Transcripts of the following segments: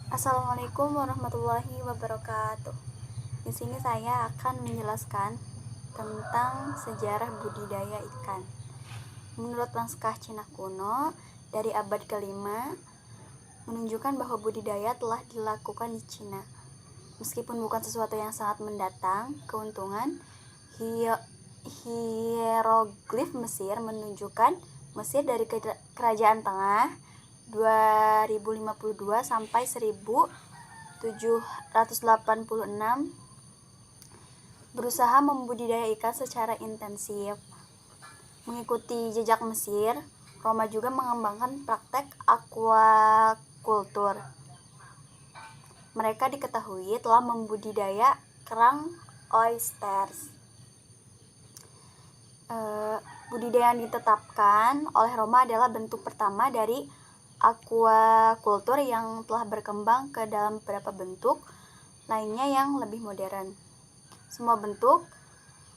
Assalamualaikum warahmatullahi wabarakatuh. Di sini saya akan menjelaskan tentang sejarah budidaya ikan. Menurut naskah Cina kuno dari abad ke-5 menunjukkan bahwa budidaya telah dilakukan di Cina. Meskipun bukan sesuatu yang sangat mendatang keuntungan, hieroglif Mesir menunjukkan Mesir dari kerajaan tengah 2052 sampai 1786 berusaha membudidaya ikan secara intensif. Mengikuti jejak Mesir, Roma juga mengembangkan praktek aquaculture. Mereka diketahui telah membudidaya kerang oysters. Budidaya yang ditetapkan oleh Roma adalah bentuk pertama dari aquaculture yang telah berkembang ke dalam beberapa bentuk lainnya yang lebih modern. Semua bentuk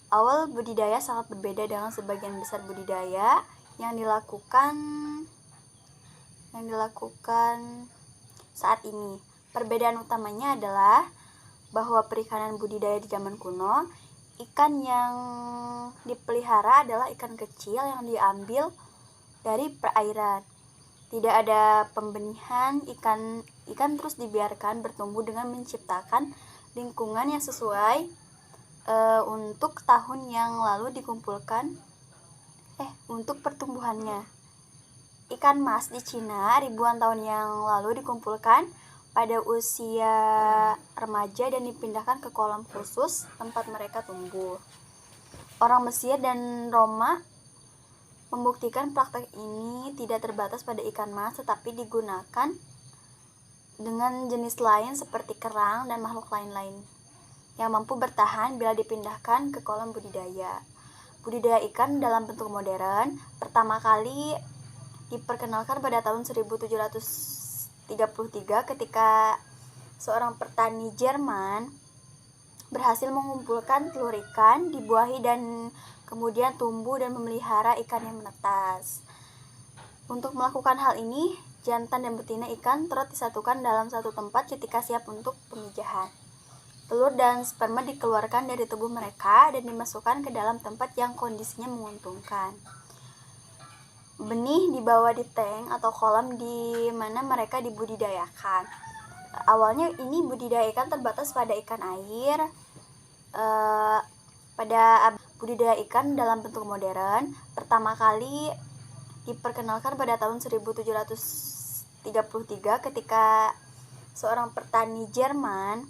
awal budidaya sangat berbeda dengan sebagian besar budidaya yang dilakukan saat ini. Perbedaan utamanya adalah bahwa perikanan budidaya di zaman kuno, ikan yang dipelihara adalah ikan kecil yang diambil dari perairan. Tidak ada pembenihan, ikan terus dibiarkan bertumbuh dengan menciptakan lingkungan yang sesuai untuk tahun yang lalu dikumpulkan untuk pertumbuhannya. Ikan mas di Cina ribuan tahun yang lalu dikumpulkan pada usia remaja dan dipindahkan ke kolam khusus tempat mereka tumbuh. Orang Mesir dan Roma membuktikan praktek ini tidak terbatas pada ikan mas, tetapi digunakan dengan jenis lain seperti kerang dan makhluk lain-lain yang mampu bertahan bila dipindahkan ke kolam budidaya. Budidaya ikan dalam bentuk modern pertama kali diperkenalkan pada tahun 1733 ketika seorang petani Jerman berhasil mengumpulkan telur ikan, dibuahi dan kemudian tumbuh dan memelihara ikan yang menetas. Untuk melakukan hal ini, jantan dan betina ikan turut disatukan dalam satu tempat ketika siap untuk pemijahan. Telur dan sperma dikeluarkan dari tubuh mereka dan dimasukkan ke dalam tempat yang kondisinya menguntungkan. Benih dibawa di tank atau kolam di mana mereka dibudidayakan. Awalnya ini budidaya ikan terbatas pada ikan air. Pada budidaya ikan dalam bentuk modern pertama kali diperkenalkan pada tahun 1733 ketika seorang petani Jerman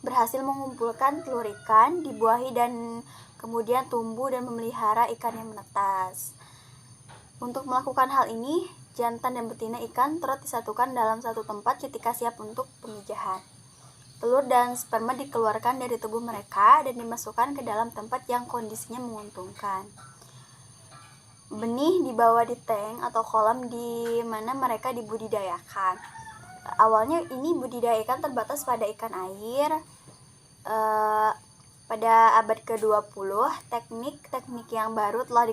berhasil mengumpulkan telur ikan, dibuahi dan kemudian tumbuh dan memelihara ikan yang menetas. Untuk melakukan hal ini, jantan dan betina ikan turut disatukan dalam satu tempat ketika siap untuk pemijahan. Telur dan sperma dikeluarkan dari tubuh mereka dan dimasukkan ke dalam tempat yang kondisinya menguntungkan. Benih dibawa di tank atau kolam di mana mereka dibudidayakan. Awalnya ini budidaya ikan terbatas pada ikan air. Pada abad ke-20, teknik yang baru telah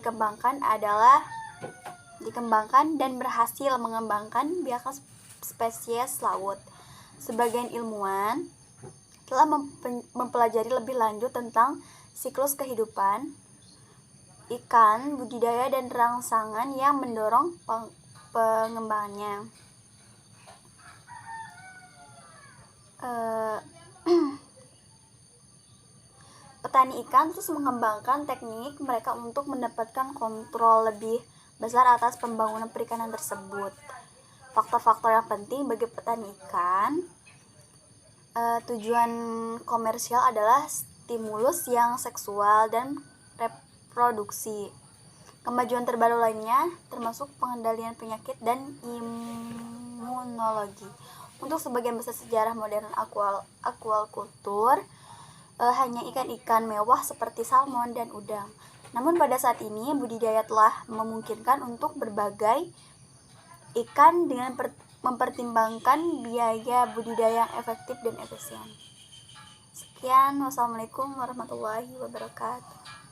dikembangkan dan berhasil mengembangkan biakan spesies laut. Sebagian ilmuwan telah mempelajari lebih lanjut tentang siklus kehidupan ikan, budidaya dan rangsangan yang mendorong pengembangannya. Petani ikan terus mengembangkan teknik mereka untuk mendapatkan kontrol lebih besar atas pembangunan perikanan tersebut. Faktor-faktor yang penting bagi petani ikan, tujuan komersial adalah stimulus yang seksual dan reproduksi. Kemajuan terbaru lainnya termasuk pengendalian penyakit dan imunologi. Untuk sebagian besar sejarah modern aquaculture, hanya ikan-ikan mewah seperti salmon dan udang. Namun pada saat ini budidaya telah memungkinkan untuk berbagai ikan dengan mempertimbangkan biaya budidaya yang efektif dan efisien. Sekian, wassalamualaikum warahmatullahi wabarakatuh.